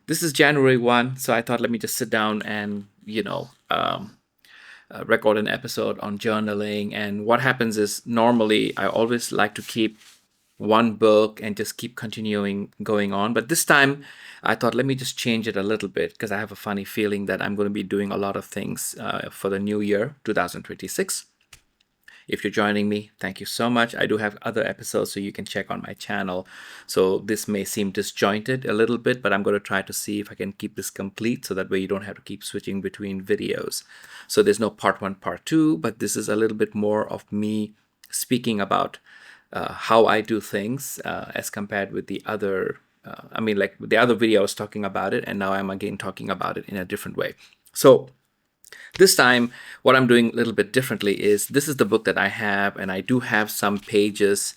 this is January 1, so I thought let me just sit down and, record an episode on journaling. And what happens is normally I always like to keep one book and just keep continuing going on. But this time I thought, let me just change it a little bit because I have a funny feeling that I'm going to be doing a lot of things for the new year, 2026. If you're joining me, thank you so much. I do have other episodes, so you can check on my channel. So this may seem disjointed a little bit, but I'm going to try to see if I can keep this complete so that way you don't have to keep switching between videos. So there's no part one, part two, but this is a little bit more of me speaking about how I do things as compared with the other. Like the other video I was talking about it, and now I'm again talking about it in a different way. So this time, what I'm doing a little bit differently is this is the book that I have, and I do have some pages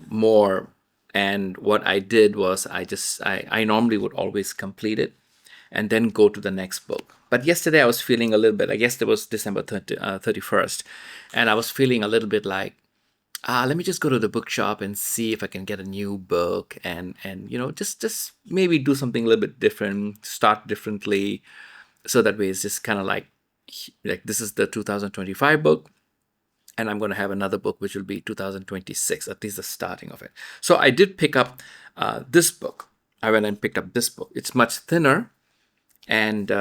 more. And what I did was I normally would always complete it and then go to the next book. But yesterday I was feeling a little bit, I guess it was December 31st, and I was feeling a little bit like, let me just go to the bookshop and see if I can get a new book and just maybe do something a little bit different, start differently. So that way it's just kind of like this is the 2025 book, and I'm going to have another book which will be 2026, at least the starting of it. So I did pick up this book. I went and picked up this book. It's much thinner, and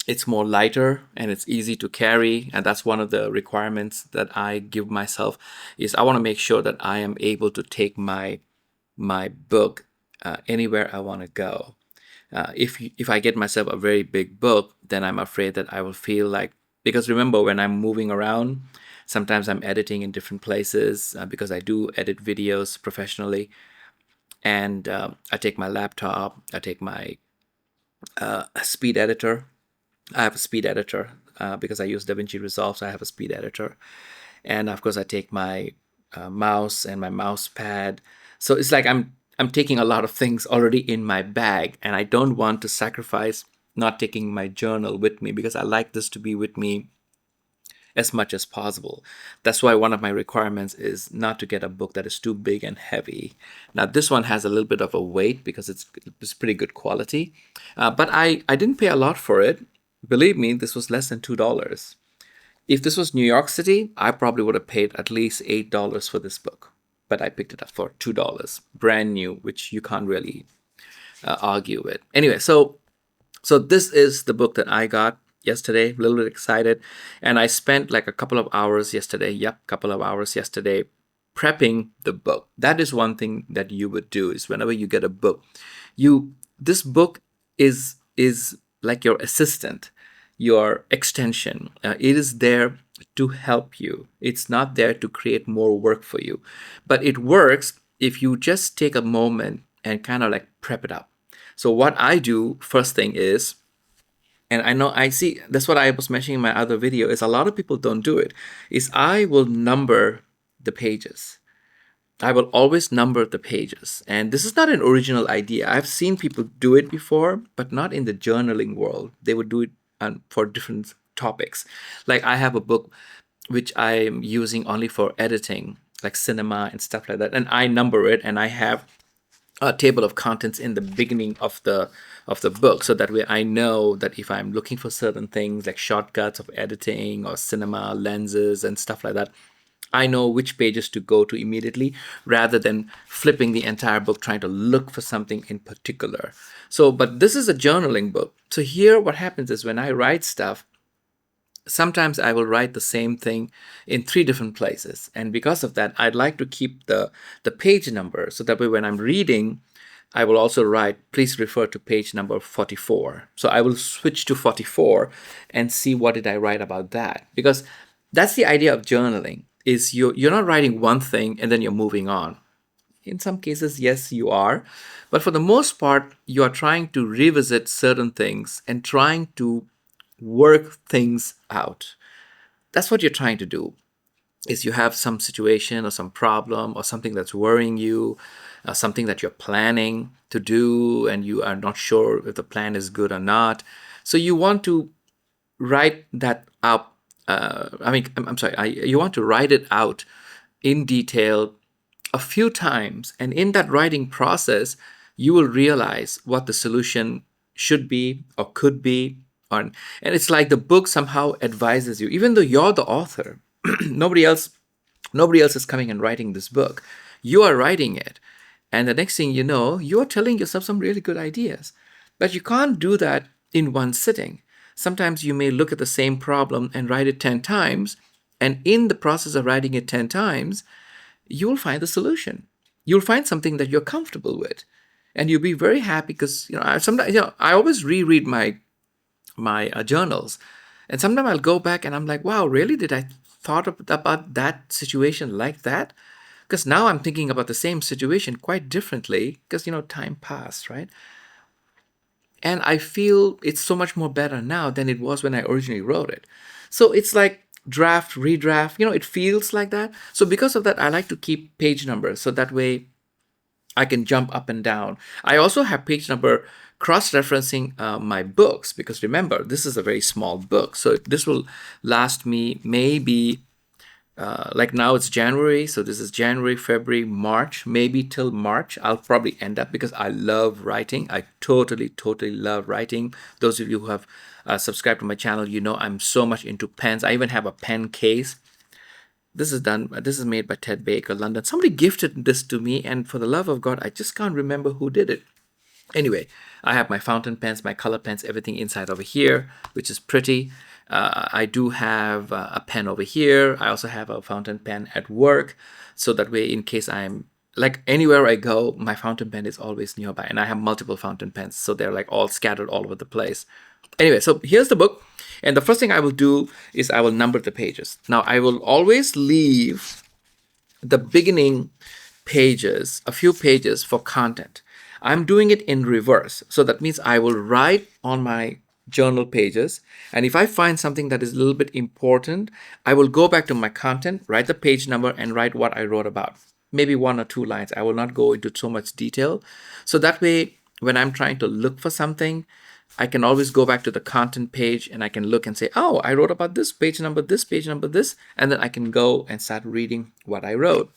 it's more lighter, and it's easy to carry. And that's one of the requirements that I give myself, is I want to make sure that I am able to take my book anywhere I want to go. If I get myself a very big book, then I'm afraid that I will feel like, because remember, when I'm moving around, sometimes I'm editing in different places because I do edit videos professionally. And I take my laptop, I take my speed editor. I have a speed editor because I use DaVinci Resolve, so I have a speed editor. And of course, I take my mouse and my mouse pad. So it's like I'm taking a lot of things already in my bag, and I don't want to sacrifice not taking my journal with me because I like this to be with me as much as possible. That's why one of my requirements is not to get a book that is too big and heavy. Now, this one has a little bit of a weight because it's pretty good quality, but I didn't pay a lot for it. Believe me, this was less than $2. If this was New York City, I probably would have paid at least $8 for this book. But I picked it up for $2, brand new, which you can't really argue with. Anyway, so this is the book that I got yesterday. A little bit excited, and I spent like a couple of hours yesterday. Prepping the book. That is one thing that you would do, is whenever you get a book, this book is like your assistant, your extension. It is there to help you. It's not there to create more work for you, but it works if you just take a moment and kind of like prep it up. So what I do first thing is, and I know I see that's what I was mentioning in my other video, is a lot of people don't do it, is I will number the pages. I will always number the pages. And this is not an original idea. I've seen people do it before, but not in the journaling world. They would do it for different topics. Like I have a book which I'm using only for editing, like cinema and stuff like that. And I number it, and I have a table of contents in the beginning of the book, so that way I know that if I'm looking for certain things like shortcuts of editing or cinema lenses and stuff like that, I know which pages to go to immediately, rather than flipping the entire book trying to look for something in particular. So, but this is a journaling book. So here what happens is, when I write stuff, sometimes I will write the same thing in 3 different places. And because of that, I'd like to keep the page number, so that way when I'm reading, I will also write, please refer to page number 44. So I will switch to 44 and see what did I write about that. Because that's the idea of journaling, is you're not writing one thing and then you're moving on. In some cases, yes, you are. But for the most part, you are trying to revisit certain things and trying to work things out. That's what you're trying to do. Is you have some situation or some problem or something that's worrying you, something that you're planning to do, and you are not sure if the plan is good or not. So you want to write that up. You want to write it out in detail a few times. And in that writing process, you will realize what the solution should be or could be. And it's like the book somehow advises you, even though you're the author. nobody else Nobody else is coming and writing this book. You are writing it. And the next thing you know, you are telling yourself some really good ideas. But you can't do that in one sitting. Sometimes you may look at the same problem and write it 10 times. And in the process of writing it 10 times, you'll find the solution. You'll find something that you're comfortable with. And you'll be very happy because, I always reread my journals. And sometimes I'll go back and I'm like, wow, really? Did I thought about that situation like that? Because now I'm thinking about the same situation quite differently because, time passed, right? And I feel it's so much more better now than it was when I originally wrote it. So it's like draft, redraft, it feels like that. So because of that, I like to keep page numbers so that way I can jump up and down. I also have page number cross-referencing my books because remember, this is a very small book. So this will last me maybe, like now it's January. So this is January, February, March, maybe till March. I'll probably end up because I love writing. I totally, totally love writing. Those of you who have subscribed to my channel, I'm so much into pens. I even have a pen case. This is made by Ted Baker, London. Somebody gifted this to me, and for the love of God, I just can't remember who did it. Anyway, I have my fountain pens, my color pens, everything inside over here, which is pretty. I do have a pen over here. I also have a fountain pen at work. So that way, in case I'm like anywhere I go, my fountain pen is always nearby. And I have multiple fountain pens. So they're like all scattered all over the place. Anyway, so here's the book. And the first thing I will do is I will number the pages. Now, I will always leave the beginning pages, a few pages for content. I'm doing it in reverse. So that means I will write on my journal pages. And if I find something that is a little bit important, I will go back to my content, write the page number, and write what I wrote about. Maybe 1 or 2 lines. I will not go into so much detail. So that way, when I'm trying to look for something, I can always go back to the content page and I can look and say, oh, I wrote about this page number, this, and then I can go and start reading what I wrote.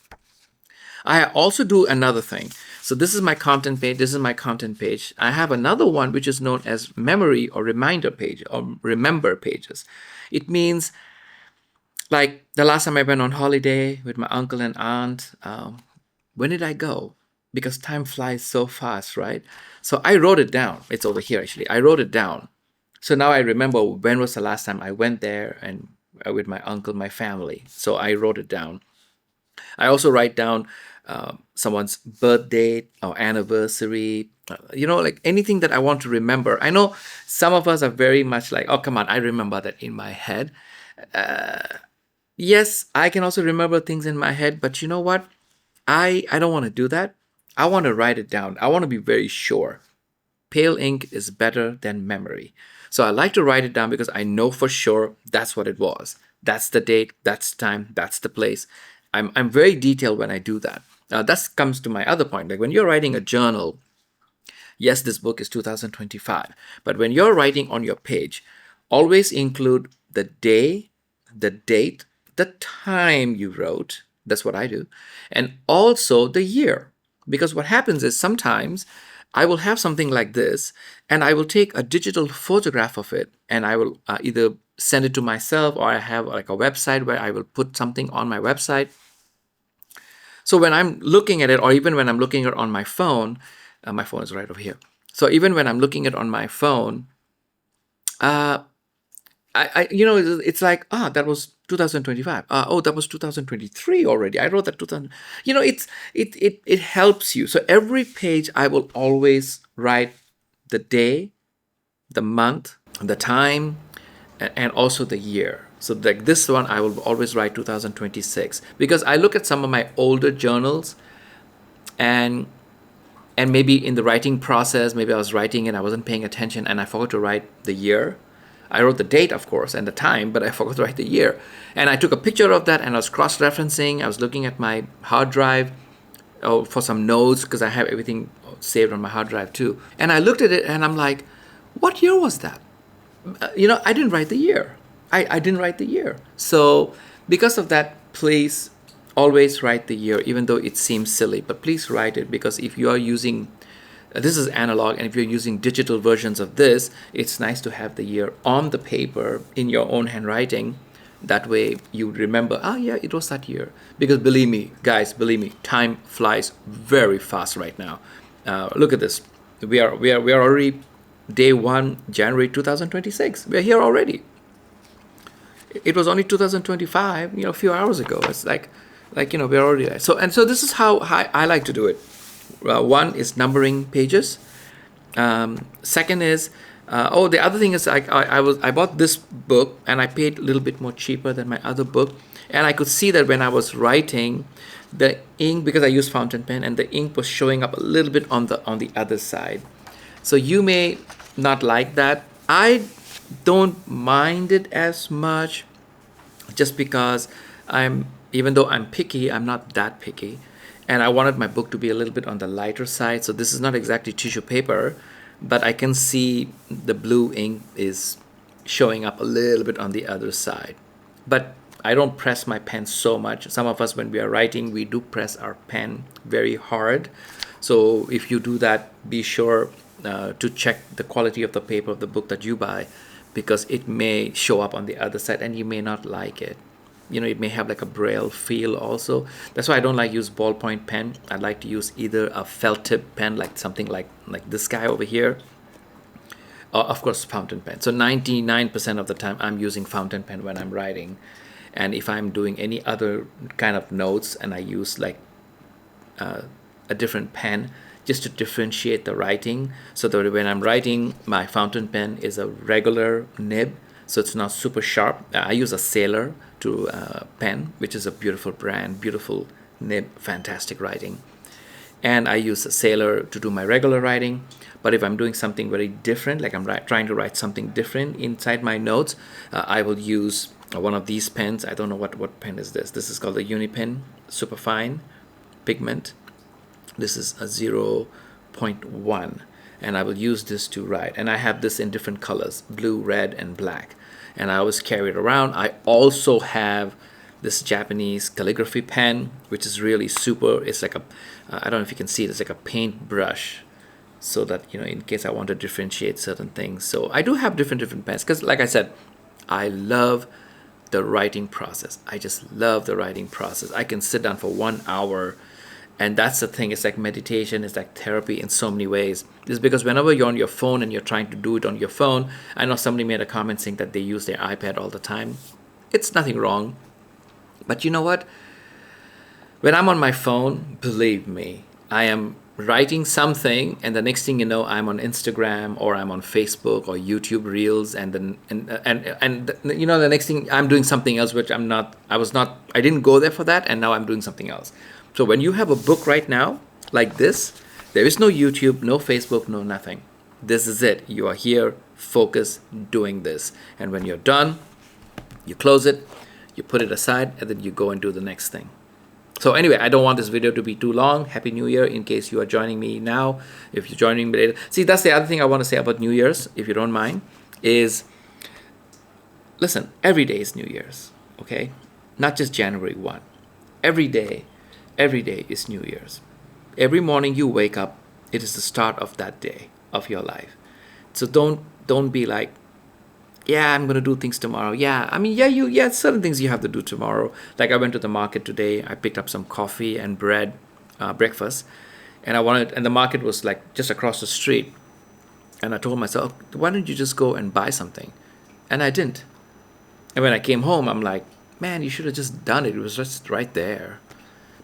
I also do another thing. So this is my content page. This is my content page. I have another one which is known as memory or reminder page or remember pages. It means like the last time I went on holiday with my uncle and aunt, when did I go? Because time flies so fast, right? So I wrote it down. It's over here, actually. I wrote it down. So now I remember when was the last time I went there and with my uncle, my family. So I wrote it down. I also write down someone's birthday or anniversary, like anything that I want to remember. I know some of us are very much like, oh, come on, I remember that in my head. Yes, I can also remember things in my head, but you know what? I don't want to do that. I want to write it down. I want to be very sure. Pale ink is better than memory. So I like to write it down because I know for sure that's what it was. That's the date, that's the time, that's the place. I'm very detailed when I do that. That comes to my other point. Like when you're writing a journal, yes, this book is 2025. But when you're writing on your page, always include the day, the date, the time you wrote. That's what I do. And also the year. Because what happens is sometimes I will have something like this and I will take a digital photograph of it and I will either send it to myself or I have like a website where I will put something on my website. So when I'm looking at it, or even when I'm looking at it on my phone is right over here. So even when I'm looking at it on my phone, it's like, that was 2025. That was 2023 already. I wrote that 2000. It helps you. So every page I will always write the day, the month, the time, and also the year. So like this one, I will always write 2026 because I look at some of my older journals and maybe in the writing process, maybe I was writing and I wasn't paying attention and I forgot to write the year. I wrote the date, of course, and the time, but I forgot to write the year. And I took a picture of that and I was cross-referencing. I was looking at my hard drive for some notes because I have everything saved on my hard drive too. And I looked at it and I'm like, what year was that? I didn't write the year. I didn't write the year. So because of that, please always write the year, even though it seems silly. But please write it because if you are using This is analog, and if you're using digital versions of this, it's nice to have the year on the paper in your own handwriting. That way you remember, oh yeah, it was that year. Because believe me, guys, believe me, time flies very fast right now. Look at this. We are already day 1, January 2026. We're here already. It was only 2025, a few hours ago. It's like we're already there. So this is how I like to do it. One is numbering pages. Second is, the other thing is I bought this book and I paid a little bit more cheaper than my other book, and I could see that when I was writing, the ink, because I used fountain pen, and the ink was showing up a little bit on the other side. So you may not like that. I don't mind it as much, just because even though I'm picky, I'm not that picky. And I wanted my book to be a little bit on the lighter side. So this is not exactly tissue paper, but I can see the blue ink is showing up a little bit on the other side. But I don't press my pen so much. Some of us, when we are writing, we do press our pen very hard. So if you do that, be sure to check the quality of the paper of the book that you buy, because it may show up on the other side and you may not like it. It may have like a braille feel also. That's why I don't like use ballpoint pen. I like to use either a felt tip pen, like something like this guy over here, or of course fountain pen. So 99% of the time I'm using fountain pen when I'm writing. And if I'm doing any other kind of notes, and I use like a different pen just to differentiate the writing, so that when I'm writing, my fountain pen is a regular nib, so it's not super sharp. I use a Sailor pen, which is a beautiful brand, beautiful nib, fantastic writing. And I use a Sailor to do my regular writing. But if I'm doing something very different, like I'm trying to write something different inside my notes, I will use one of these pens. I don't know what pen is this. This is called the Unipen Superfine Pigment. This is a 0.1, and I will use this to write. And I have this in different colors, blue, red, and black. And I always carry it around. I also have this Japanese calligraphy pen, which is really super. It's like I don't know if you can see it, it's like a paintbrush, so that, in case I want to differentiate certain things. So I do have different pens, because like I said, I love the writing process. I just love the writing process. I can sit down for 1 hour, and that's the thing. It's like meditation. It's like therapy in so many ways. It's because whenever you're on your phone and you're trying to do it on your phone, I know somebody made a comment saying that they use their iPad all the time. It's nothing wrong. But you know what? When I'm on my phone, believe me, I am writing something, and the next thing you know, I'm on Instagram, or I'm on Facebook or YouTube Reels, and then the next thing, I'm doing something else, which I didn't go there for that, and now I'm doing something else. So when you have a book right now like this, there is no YouTube, no Facebook, no nothing. This is it. You are here, focus, doing this. And when you're done, you close it, you put it aside, and then you go and do the next thing. So anyway, I don't want this video to be too long. Happy New Year, in case you are joining me now. If you're joining me later. See, that's the other thing I want to say about New Year's, if you don't mind, is, listen, every day is New Year's, okay? Not just January 1. Every day is New Year's. Every morning you wake up, it is the start of that day of your life. So don't be like, yeah, I'm gonna do things tomorrow. Certain things you have to do tomorrow. Like I went to the market today. I picked up some coffee and bread, breakfast, and the market was like just across the street. And I told myself, why don't you just go and buy something? And I didn't. And when I came home, I'm like, man, you should have just done it. It was just right there.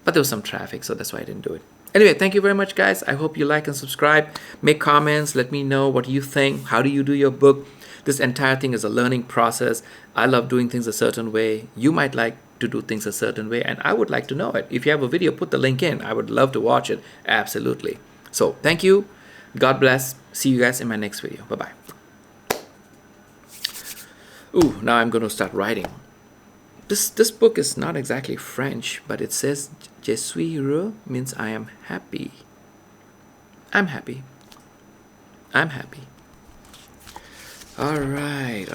But there was some traffic, so that's why I didn't do it. Anyway, thank you very much, guys. I hope you like and subscribe. Make comments. Let me know what you think. How do you do your book? This entire thing is a learning process. I love doing things a certain way. You might like to do things a certain way, and I would like to know it. If you have a video, put the link in. I would love to watch it. Absolutely. So thank you. God bless. See you guys in my next video. Bye-bye. Ooh, now I'm going to start writing. This book is not exactly French, but it says Je suis heureux, means I am happy. I'm happy. I'm happy. All right.